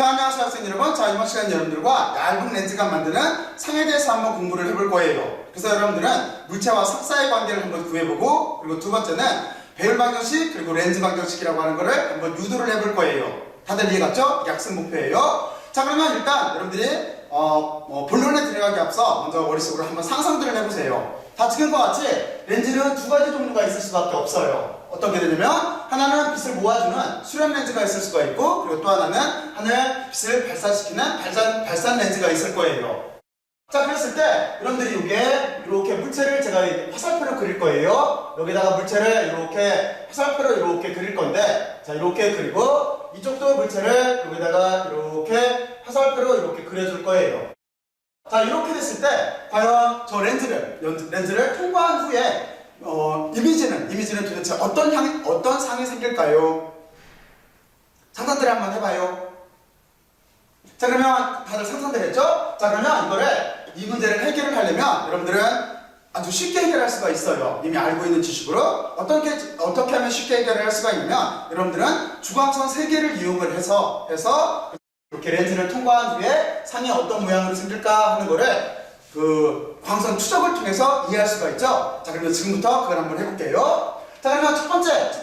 자, 안녕하세요 학생 여러분. 자, 이번 시간 여러분들과 얇은 렌즈가 만드는 상에 대해서 한번 공부를 해볼 거예요. 그래서 여러분들은 물체와 sắc 사의 관계를 한번 구해보고, 그리고 두 번째는 배율 방정식 그리고 렌즈 방정식이라고 하는 거를 한번 유도를 해볼 거예요. 다들 이해갔죠? 이게 학습 목표예요. 자, 그러면 일단 여러분들이 본론에 들어가기 앞서 먼저 머릿속으로 한번 상상들을 해보세요. 다 지금과 같이 렌즈는 두 가지 종류가 있을 수밖에 없어요. 어떻게 되냐면 하나는 빛을 모아주는 수렴 렌즈가 있을 수가 있고, 그리고 또 하나는 하늘 빛을 발산시키는 발산 렌즈가 있을 거예요. 자, 그랬을 때 여러분들이 이렇게 물체를 제가 화살표로 그릴 거예요. 여기다가 물체를 이렇게 화살표로 이렇게 그릴 건데, 자, 이렇게 그리고 이쪽도 물체를 여기다가 이렇게 화살표로 이렇게 그려줄 거예요. 자, 이렇게 됐을 때 과연 저 렌즈를 통과한 후에 이미지는 도대체 어떤 상이 생길까요? 상상들 한번 해봐요. 자, 그러면 다들 상상들 했죠? 자, 그러면 이 문제를 해결을 하려면 여러분들은 아주 쉽게 해결할 수가 있어요. 이미 알고 있는 지식으로 어떻게 하면 쉽게 해결을 할 수가 있냐면, 여러분들은 주광선 3개를 이용을 해서 이렇게 렌즈를 통과한 후에 상이 어떤 모양으로 생길까 하는 거를 그 광선 추적을 통해서 이해할 수가 있죠. 자, 그러면 지금부터 그걸 한번 해볼게요. 자, 그러면 첫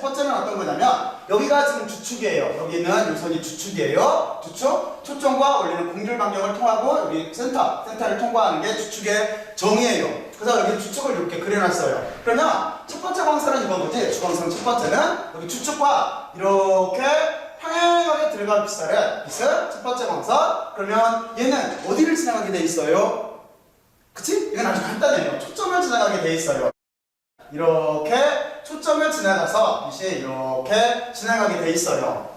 번째는 어떤 거냐면, 여기가 지금 주축이에요. 여기 있는 이 선이 주축이에요. 주축, 초점과 원리는 공률 반경을 통하고 여기 센터를 통과하는 게 주축의 정의예요. 그래서 여기 주축을 이렇게 그려놨어요. 그러면 첫 번째 광선은 이거지. 주광선 첫 번째는 여기 주축과 이렇게 평행하게 들어간 빛은 첫 번째 광선. 그러면 얘는 어디를 지나가게 돼 있어요? 그치? 이건 아주 간단해요. 초점을 지나가게 돼 있어요. 이렇게 초점을 지나가서 빛이 이렇게 지나가게 돼 있어요.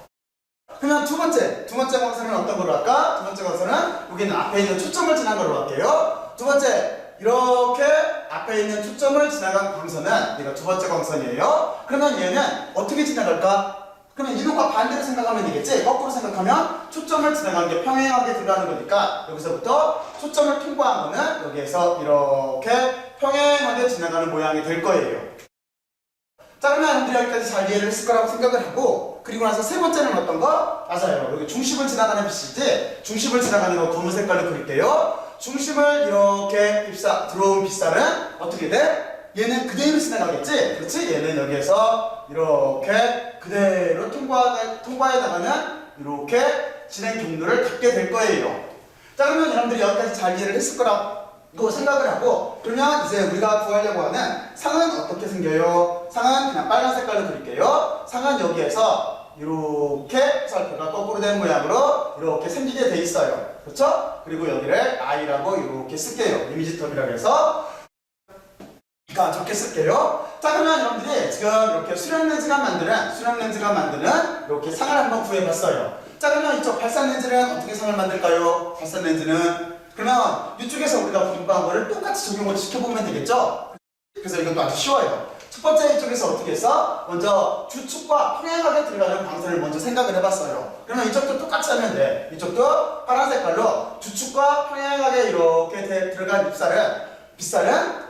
그러면 두 번째 광선은 어떤 걸로 할까? 두 번째 광선은 여기는 앞에 있는 초점을 지나간 걸로 할게요. 두 번째, 이렇게 앞에 있는 초점을 지나간 광선은 얘가 두 번째 광선이에요. 그러면 얘는 어떻게 지나갈까? 그러면 이것과 반대로 생각하면 되겠지? 거꾸로 생각하면 초점을 지나간 게 평행하게 들어가는 거니까 여기서부터 초점을 통과한 거는 여기에서 이렇게 평행하게 지나가는 모양이 될 거예요. 자, 그러면 여러분들이 여기까지 잘 이해를 했을 거라고 생각을 하고, 그리고 나서 세 번째는 어떤 거? 맞아요. 여기 중심을 지나가는 빛이지? 중심을 지나가는 거 검은 색깔로 그릴게요. 중심을 이렇게 들어온 빛살은 어떻게 돼? 얘는 그대로 지나가겠지? 그렇지? 얘는 여기에서 이렇게 그대로 통과해 나가면 이렇게 진행 경로를 갖게 될 거예요. 자, 그러면 여러분들이 여기까지 잘 이해를 했을 거라고 생각을 하고, 그러면 이제 우리가 구하려고 하는 상은 어떻게 생겨요? 상은 그냥 빨간 색깔로 그릴게요. 상은 여기에서 이렇게 화살표가 거꾸로 된 모양으로 이렇게 생기게 돼 있어요. 그렇죠? 그리고 여기를 I라고 이렇게 쓸게요. 이미지톱이라고 해서 적게 쓸게요. 자, 그러면 여러분들이 지금 이렇게 수렴 렌즈가 만드는 이렇게 상을 한번 구해봤어요. 자, 그러면 이쪽 발산 렌즈는 어떻게 상을 만들까요? 발산 렌즈는 그러면 이쪽에서 우리가 공부한 거를 똑같이 적용을 시켜보면 되겠죠? 그래서 이것도 아주 쉬워요. 첫 번째 이쪽에서 어떻게 했어? 먼저 주축과 평행하게 들어가는 광선을 먼저 생각을 해봤어요. 그러면 이쪽도 똑같이 하면 돼. 이쪽도 파란 색깔로 주축과 평행하게 이렇게 들어간 빛살은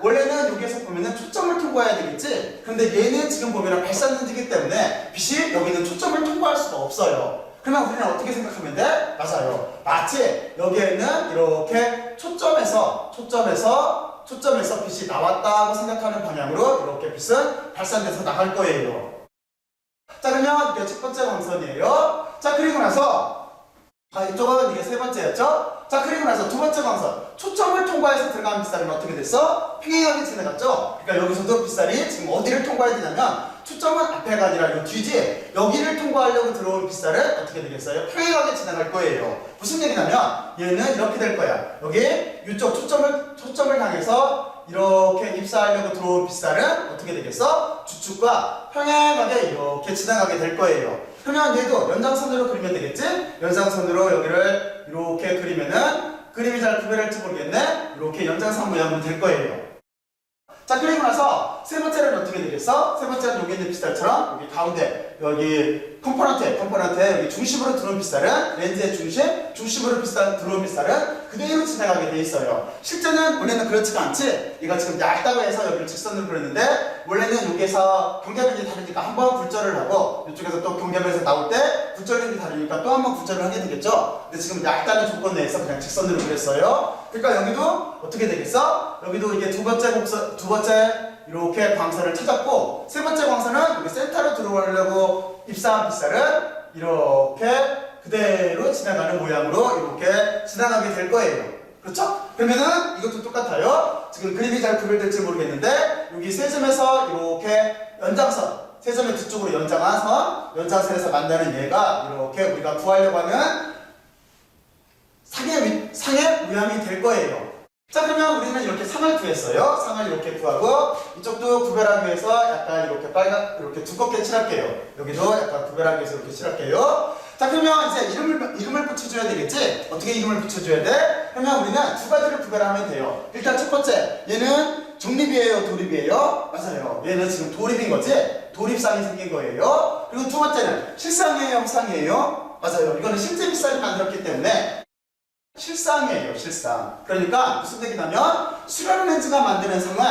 원래는 여기에서 보면은 초점을 통과해야 되겠지? 근데 얘는 지금 보면은 발산 렌즈이기 때문에 빛이 여기 있는 초점을 통과할 수가 없어요. 그러면 우리는 어떻게 생각하면 돼? 맞아요. 마치 여기에는 이렇게 초점에서 빛이 나왔다고 생각하는 방향으로 이렇게 빛은 발산돼서 나갈 거예요. 자, 그러면 이게 첫 번째 광선이에요. 자, 그리고 나서 이쪽은 이게 세 번째였죠? 자, 그리고 나서 두 번째 광선, 초점을 통과해서 들어간 빛살은 어떻게 됐어? 평행하게 지나갔죠? 그러니까 여기서도 빛살이 지금 어디를 통과해야 되냐면, 초점은 앞에가 아니라 이 뒤지, 여기를 통과하려고 들어온 빛살은 어떻게 되겠어요? 평행하게 지나갈 거예요. 무슨 얘기냐면 얘는 이렇게 될 거야. 여기 이쪽 초점을 향해서 이렇게 입사하려고 들어온 빛살은 어떻게 되겠어? 주축과 평행하게 이렇게 지나가게 될 거예요. 그러면 얘도 연장선으로 그리면 되겠지? 연장선으로 여기를 이렇게 그리면은 그림이 잘 구별할지 모르겠네? 이렇게 연장선 모양으로 될 거예요. 자, 그리고 나서 세 번째는 어떻게 되겠어? 세 번째는 여기 있는 빗살처럼 여기 가운데 여기 컴포넌트에 여기 중심으로 들어온 빗살은 렌즈의 중심으로 들어온 빗살은 그대로 지나가게 돼 있어요. 실제는 원래는 그렇지가 않지. 얘가 지금 얇다고 해서 여기를 직선으로 그렸는데 원래는 여기에서 경계면이 다르니까 한 번 굴절을 하고 이쪽에서 또 경계면에서 나올 때 굴절면이 다르니까 또 한 번 굴절을 하게 되겠죠. 근데 지금 얇다는 조건 내에서 그냥 직선으로 그렸어요. 그러니까 여기도 어떻게 되겠어? 여기도 이게 두 번째 이렇게 광선을 찾았고 세 번째 광선은 여기 센터로 들어가려고 입사한 빗살은 이렇게 그대로 지나가는 모양으로 이렇게 지나가게 될 거예요. 그렇죠? 그러면은 이것도 똑같아요. 지금 그림이 잘 구별될지 모르겠는데 여기 세 점에서 이렇게 연장선, 세 점의 뒤쪽으로 연장한 선, 연장선에서 만나는 얘가 이렇게 우리가 구하려고 하는 상의 모양이 될 거예요. 자, 그러면 우리는 이렇게 상을 구했어요. 상을 이렇게 구하고 이쪽도 구별하기 위해서 약간 이렇게 두껍게 칠할게요. 여기도 약간 구별하기 위해서 이렇게 칠할게요. 자, 그러면 이제 이름을 붙여줘야 되겠지? 어떻게 이름을 붙여줘야 돼? 그러면 우리는 두 가지를 구별하면 돼요. 일단 첫 번째, 얘는 정립이에요, 도립이에요? 맞아요. 얘는 지금 도립인 거지? 도립상이 생긴 거예요. 그리고 두 번째는 실상이에요, 허상이에요? 맞아요. 이거는 실제 빗살이 만들었기 때문에 실상이에요, 실상. 그러니까 무슨 얘기냐면 수련 렌즈가 만드는 상은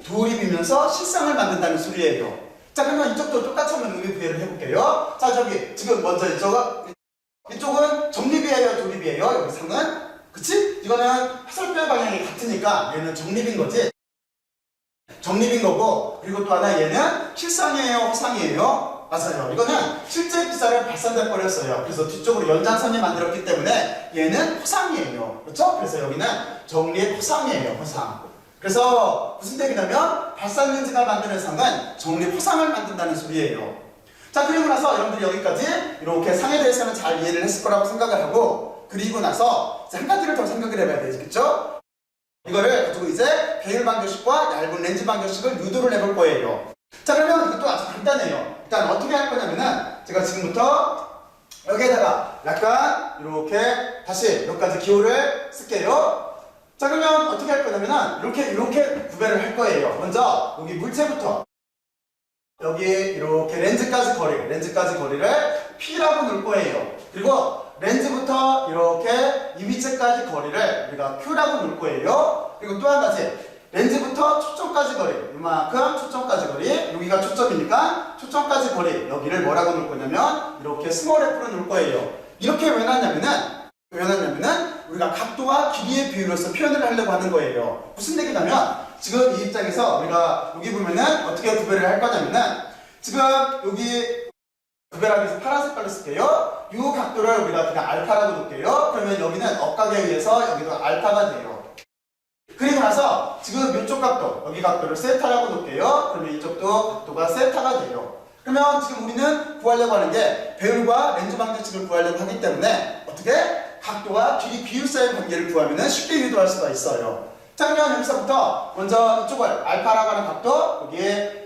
도립이면서 실상을 만든다는 소리예요. 자, 그러면 이쪽도 똑같이 한번 의미 부여를 해볼게요. 자, 저기 지금 먼저 이쪽은 정립이에요, 도립이에요? 여기 상은? 그치? 이거는 화살표 방향이 같으니까 얘는 정립인 거지. 정립인 거고, 그리고 또 하나 얘는 실상이에요, 허상이에요? 맞아요. 이거는 실제 빗살을 발산돼 버렸어요. 그래서 뒤쪽으로 연장선이 만들었기 때문에 얘는 허상이에요. 그렇죠? 그래서 여기는 정립 허상이에요. 허상. 그래서 무슨 얘기냐면 발산 렌즈가 만드는 상은 정립 허상을 만든다는 소리예요. 자, 그리고 나서 여러분들이 여기까지 이렇게 상에 대해서는 잘 이해를 했을 거라고 생각을 하고, 그리고 나서 한 가지를 더 생각을 해봐야 되겠죠? 이거를 가지고 이제 배율 방정식과 얇은 렌즈 방정식을 유도를 해볼 거예요. 자, 그러면 이것도 아주 간단해요. 일단 어떻게 할 거냐면은 제가 지금부터 여기에다가 약간 이렇게 다시 몇 가지 기호를 쓸게요. 자, 그러면 어떻게 할 거냐면은 이렇게 구별을 할 거예요. 먼저 여기 물체부터 여기 이렇게 렌즈까지 거리를 P라고 놓을 거예요. 그리고 렌즈부터 이렇게 이 밑에까지 거리를 우리가 Q라고 놓을 거예요. 그리고 또 한 가지 렌즈부터 초점까지 거리, 이만큼 초점까지 거리, 여기가 초점이니까 초점까지 거리, 여기를 뭐라고 놓을 거냐면 이렇게 스몰 F로 놓을 거예요. 이렇게 왜 놨냐면은 우리가 각도와 길이의 비율로서 표현을 하려고 하는 거예요. 무슨 얘기냐면 지금 이 입장에서 우리가 여기 보면은 어떻게 구별을 할 거냐면은 지금 여기 구별하기 위해서 파란 색깔로 쓸게요. 이 각도를 우리가 그냥 알파라고 놓을게요. 그러면 여기는 억각에 의해서 여기도 알파가 돼요. 그리고 나서 지금 이쪽 각도, 여기 각도를 세타라고 놓을게요. 그러면 이쪽도 각도가 세타가 돼요. 그러면 지금 우리는 구하려고 하는 게 배율과 렌즈 방정식을 구하려고 하기 때문에 어떻게? 각도와 길이 비율 사이의 관계를 구하면 쉽게 유도할 수가 있어요. 자, 그러면 여기서부터 먼저 이쪽을 알파라고 하는 각도, 여기에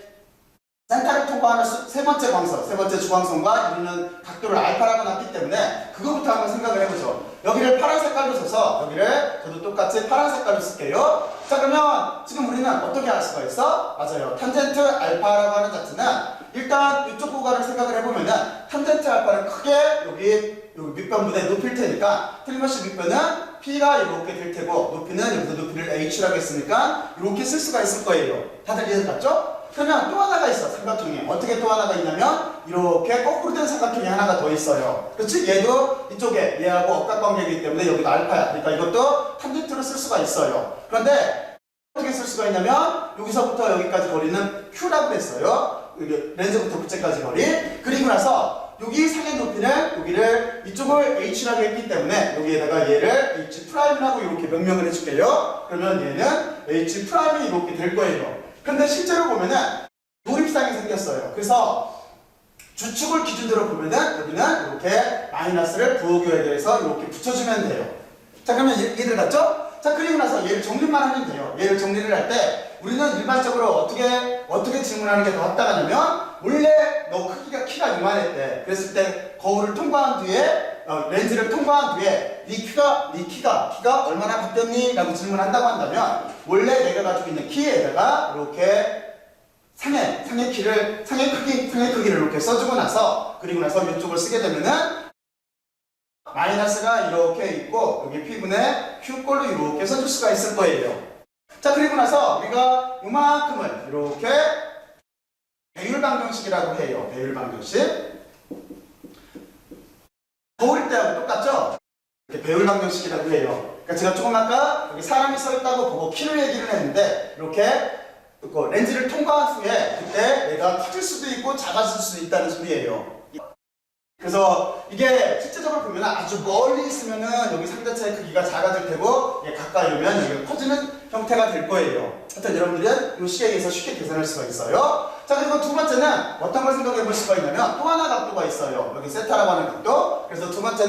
센터를 통과하는 세 번째 주광선과 이루는 각도를 알파라고 놨기 때문에 그거부터 한번 생각을 해보죠. 여기를 파란 색깔로 써서 여기를 저도 똑같이 파란 색깔로 쓸게요. 자, 그러면 지금 우리는 어떻게 할 수가 있어? 맞아요. 탄젠트 알파라고 하는 자체는 일단 이쪽 구간을 생각을 해보면은 탄젠트 알파는 크게 여기 밑변분의 높일 테니까 틀림없이 밑변은 P가 이렇게 될 테고 높이는 여기서 높이를 H라고 했으니까 이렇게 쓸 수가 있을 거예요. 다들 이해 갔죠? 그러면 또 하나가 있어, 삼각형이. 어떻게 또 하나가 있냐면 이렇게 거꾸로 된 삼각형이 하나가 더 있어요. 그렇지? 얘도 이쪽에 얘하고 억각관계이기 때문에 여기도 알파야. 그러니까 이것도 탄젠트로 쓸 수가 있어요. 그런데 어떻게 쓸 수가 있냐면 여기서부터 여기까지 거리는 Q라고 했어요. 여기 렌즈부터 물체까지 거리. 그리고 나서 여기 상의 높이는 여기를 이쪽을 H라고 했기 때문에 여기에다가 얘를 H'이라고 이렇게 명명을 해줄게요. 그러면 얘는 H'이 이렇게 될 거예요. 근데 실제로 보면은 도립상이 생겼어요. 그래서 주축을 기준으로 보면은 여기는 이렇게 마이너스를 부호교에 대해서 이렇게 붙여주면 돼요. 자, 그러면 얘들 같죠? 자, 그리고 나서 얘를 정리만 하면 돼요. 얘를 정리를 할 때 우리는 일반적으로 어떻게 질문하는 게 더 합당하냐면 원래 너 키가 요만했대. 그랬을 때 거울을 통과한 뒤에 렌즈를 통과한 뒤에 네 키가 얼마나 바뀌었니? 라고 질문한다고 한다면 원래 내가 가지고 있는 키에다가 이렇게 상해 키를, 상해 크기를 이렇게 써주고 나서, 그리고 나서 이쪽을 쓰게 되면은 마이너스가 이렇게 있고, 여기 P분의 Q꼴로 이렇게 써줄 수가 있을 거예요. 자, 그리고 나서 우리가 이만큼을 이렇게 배율방정식이라고 해요. 배율방정식. 거울일 때하고 똑같죠? 이렇게 배율방정식이라고 해요. 그러니까 제가 조금 아까 여기 사람이 서 있다고 보고 키를 얘기를 했는데, 이렇게 렌즈를 통과한 후에 그때 얘가 커질 수도 있고 작아질 수도 있다는 소리예요. 그래서 이게 실제적으로 보면 아주 멀리 있으면은 여기 상대체의 크기가 작아질 테고, 가까이 오면 여기가 커지는 형태가 될 거예요. 하여튼 여러분들은 이 시계에 의해서 쉽게 계산할 수가 있어요. 자, 그리고 두 번째는 어떤 걸 생각해 볼 수가 있냐면 또 하나 각도가 있어요. 여기 세타라고 하는 각도. 그래서 두 번째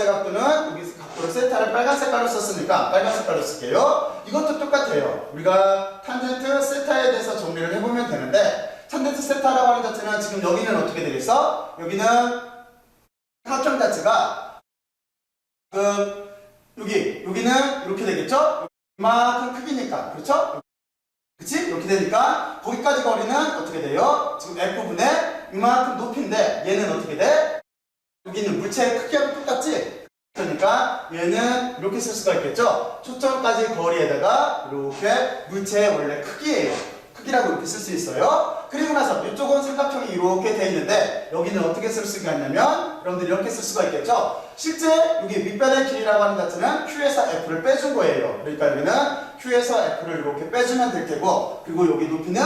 각도는 여기 각도를 세타를 빨간 색깔로 썼으니까 빨간 색깔로 쓸게요. 이것도 똑같아요. 우리가 탄젠트 세타에 대해서 정리를 해보면 되는데, 탄젠트 세타라고 하는 자체는 지금 여기는 어떻게 되겠어? 여기는 사각형 자체가 여기는 이렇게 되겠죠? 이만큼 크기니까, 그렇죠? 그치? 이렇게 되니까 거기까지 거리는 어떻게 돼요? 지금 F분의 이만큼 높이인데 얘는 어떻게 돼? 여기는 물체의 크기하고 똑같지? 그러니까 얘는 이렇게 쓸 수가 있겠죠? 초점까지 거리에다가 이렇게 물체의 원래 크기라고 이렇게 쓸 수 있어요. 그리고 나서 이쪽은 삼각형이 이렇게 돼 있는데 여기는 어떻게 쓸 수가 있냐면 여러분들이 이렇게 쓸 수가 있겠죠. 실제 여기 밑변의 길이라고 하는 자체는 Q에서 F를 빼준 거예요. 그러니까 여기는 Q에서 F를 이렇게 빼주면 될 테고, 그리고 여기 높이는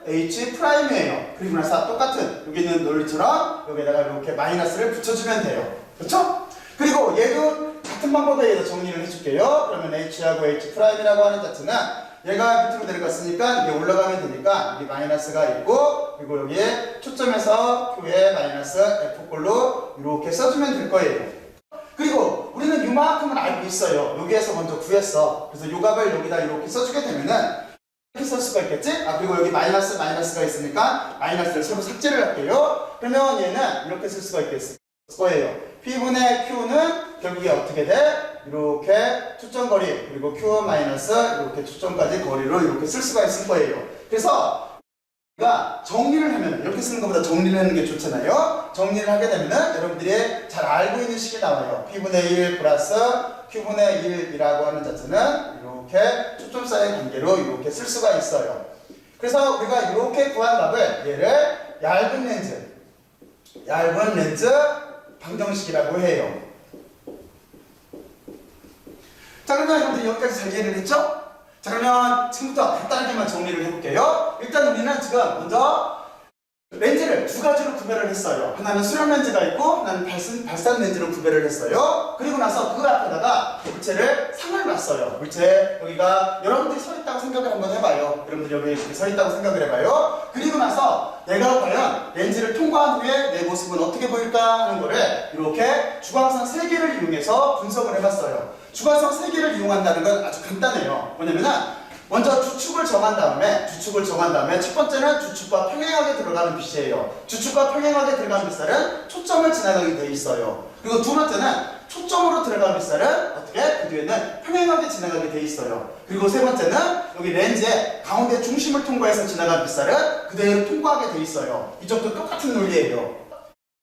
H'이에요. 그리고 나서 똑같은 여기 있는 논리처럼 여기에다가 이렇게 마이너스를 붙여주면 돼요. 그렇죠? 그리고 얘도 같은 방법에 의해서 정리를 해줄게요. 그러면 H하고 H'이라고 하는 자체는 얘가 밑으로 내려갔으니까 이게 올라가면 되니까 여기 마이너스가 있고, 그리고 여기에 초점에서 Q에 마이너스 F꼴로 이렇게 써주면 될 거예요. 그리고 우리는 이만큼은 알고 있어요. 여기에서 먼저 구했어. 그래서 요 값을 여기다 이렇게 써주게 되면은 이렇게 쓸 수가 있겠지? 그리고 여기 마이너스가 있으니까 마이너스를 서로 삭제를 할게요. 그러면 얘는 이렇게 쓸 수가 있겠을 거예요. P분의 Q는 결국에 어떻게 돼? 이렇게 초점거리, 그리고 Q 마이너스 이렇게 초점까지 거리로 이렇게 쓸 수가 있을 거예요. 그래서 우리가 정리를 하면, 이렇게 쓰는 것보다 정리를 하는 게 좋잖아요. 정리를 하게 되면은 여러분들이 잘 알고 있는 식이 나와요. P분의 1 플러스 Q분의 1이라고 하는 자체는 이렇게 초점 사이의 관계로 이렇게 쓸 수가 있어요. 그래서 우리가 이렇게 구한 값을 얘를 얇은 렌즈 방정식이라고 해요. 자, 그러면 여러분들 여기까지 잘 이해를 했죠? 자, 그러면 지금부터 간단하게만 정리를 해볼게요. 일단 우리는 지금 먼저 렌즈를 두 가지로 구별을 했어요. 하나는 수렴 렌즈가 있고 하나는 발산 렌즈로 구별을 했어요. 그리고 나서 그 앞에다가 물체를 상을 놨어요. 물체 여기가 여러분들이 서 있다고 생각을 한번 해봐요. 여러분들이 여기 이렇게 서 있다고 생각을 해봐요. 그리고 나서 내가 과연 렌즈를 통과한 후에 내 모습은 어떻게 보일까 하는 거를 이렇게 주광선 3개를 이용해서 분석을 해봤어요. 주광선 3개를 이용한다는 건 아주 간단해요. 뭐냐면은 먼저 주축을 정한 다음에 첫 번째는 주축과 평행하게 들어가는 빛이에요. 주축과 평행하게 들어가는 빛살은 초점을 지나가게 돼 있어요. 그리고 두 번째는 초점으로 들어가는 빛살은 어떻게? 그 뒤에는 평행하게 지나가게 돼 있어요. 그리고 세 번째는 여기 렌즈의 가운데 중심을 통과해서 지나가는 빛살은 그대로 통과하게 돼 있어요. 이쪽도 똑같은 논리예요.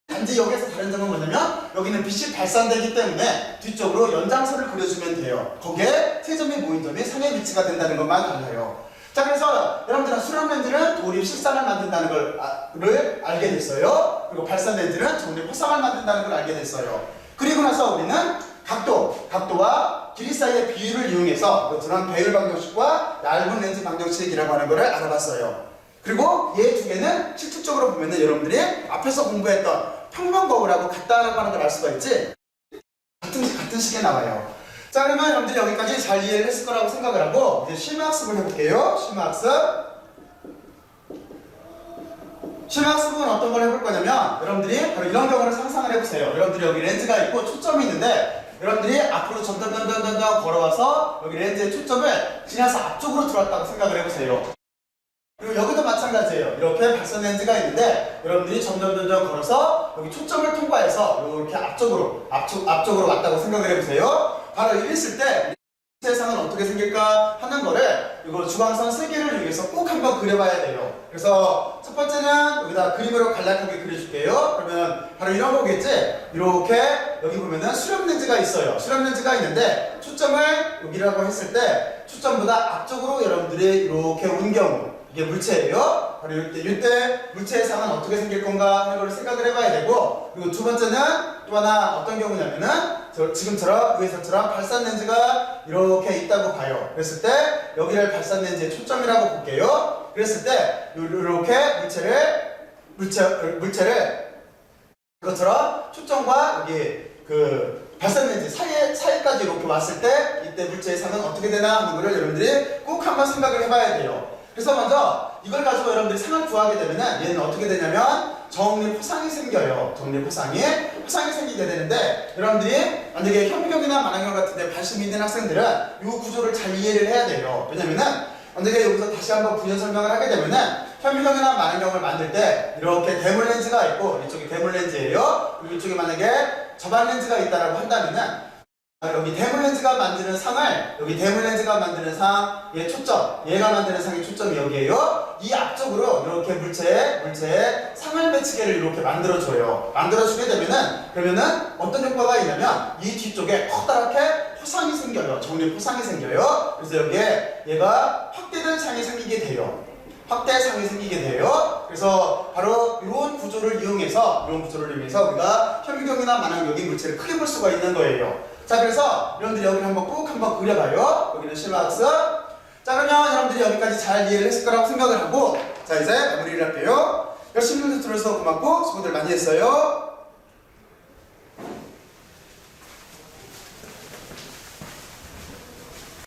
단지 여기에서 다른 점은 뭐냐면 여기는 빛이 발산되기 때문에 뒤쪽으로 연장선을 그려주면 돼요. 거기에 세 점이 모인 점이 상의 위치가 된다는 것만 달라요. 자, 그래서 여러분들은 수렴 렌즈는 도립 실상을 만든다는 걸 알게 됐어요. 그리고 발산 렌즈는 정립 화상을 만든다는 걸 알게 됐어요. 그리고 나서 우리는 각도와 길이 사이의 비율을 이용해서 이것처럼 배율 방정식과 얇은 렌즈 방정식이라고 하는 것을 알아봤어요. 그리고 얘 두 개는 실질적으로 보면은 여러분들이 앞에서 공부했던 평면거울하고 같다라고 하는 걸 알 수가 있지? 같은 식에 나와요. 자, 그러면 여러분들이 여기까지 잘 이해를 했을 거라고 생각을 하고 이제 심화학습을 해볼게요. 심화학습은 어떤 걸 해볼 거냐면 여러분들이 바로 이런 경우를 상상을 해보세요. 여러분들이 여기 렌즈가 있고 초점이 있는데 여러분들이 앞으로 점점 걸어와서 여기 렌즈의 초점을 지나서 앞쪽으로 들어왔다고 생각을 해보세요. 그리고 여기도 마찬가지예요. 이렇게 발산 렌즈가 있는데 여러분들이 점점 걸어서 여기 초점을 통과해서 이렇게 앞쪽으로 왔다고 생각을 해보세요. 바로 이랬을 때 세상은 어떻게 생길까 하는 거를 이거 주광선 3개를 이용해서 꼭 한번 그려봐야 돼요. 그래서 첫 번째는 여기다 그림으로 간략하게 그려줄게요. 그러면 바로 이런 거겠지? 이렇게 여기 보면은 수렴 렌즈가 있어요. 수렴 렌즈가 있는데 초점을 여기라고 했을 때 초점보다 앞쪽으로 여러분들이 이렇게 온 경우 이게 물체예요. 바로 이때 물체의 상은 어떻게 생길 건가 하는 걸 생각을 해봐야 되고, 그리고 두 번째는 또 하나 어떤 경우냐면은 지금처럼 위에서처럼 발산 렌즈가 이렇게 있다고 봐요. 그랬을 때 여기를 발산 렌즈의 초점이라고 볼게요. 그랬을 때 이렇게 물체를 이것처럼 초점과 여기 그 발산 렌즈 사이까지 이렇게 왔을 때 이때 물체의 상은 어떻게 되나 하는 거를 여러분들이 꼭 한번 생각을 해봐야 돼요. 그래서 먼저 이걸 가지고 여러분들이 상을 구하게 되면은 얘는 어떻게 되냐면 정립호상이 생겨요. 정립호상이 생기게 되는데, 여러분들이 만약에 현미경이나 만화경 같은 데 관심이 있는 학생들은 이 구조를 잘 이해를 해야 돼요. 왜냐면은 만약에 여기서 다시 한번 부연 설명을 하게 되면은 현미경이나 만화경을 만들 때 이렇게 대물 렌즈가 있고 이쪽이 대물 렌즈예요. 그리고 이쪽에 만약에 저반 렌즈가 있다라고 한다면은 여기 대물 렌즈가 만드는 상을, 여기 대물 렌즈가 만드는 상, 얘 초점, 얘가 만드는 상의 초점이 여기에요. 이 앞쪽으로 이렇게 물체에 상을 배치개를 이렇게 만들어줘요. 만들어주게 되면은, 그러면은 어떤 효과가 있냐면 이 뒤쪽에 커다랗게 호상이 생겨요. 정립 호상이 생겨요. 그래서 여기에 얘가 확대된 상이 생기게 돼요. 확대상이 생기게 돼요. 그래서 바로 이런 구조를 이용해서 우리가 현미경이나 만화경의 물체를 크게 볼 수가 있는 거예요. 자, 그래서 여러분들이 여기를 한번 그려봐요. 여기는 실마학습. 자, 그러면 여러분들이 여기까지 잘 이해를 했을 거라고 생각을 하고, 자, 이제 마무리를 할게요. 열심히 들어서 고맙고 수고들 많이 했어요.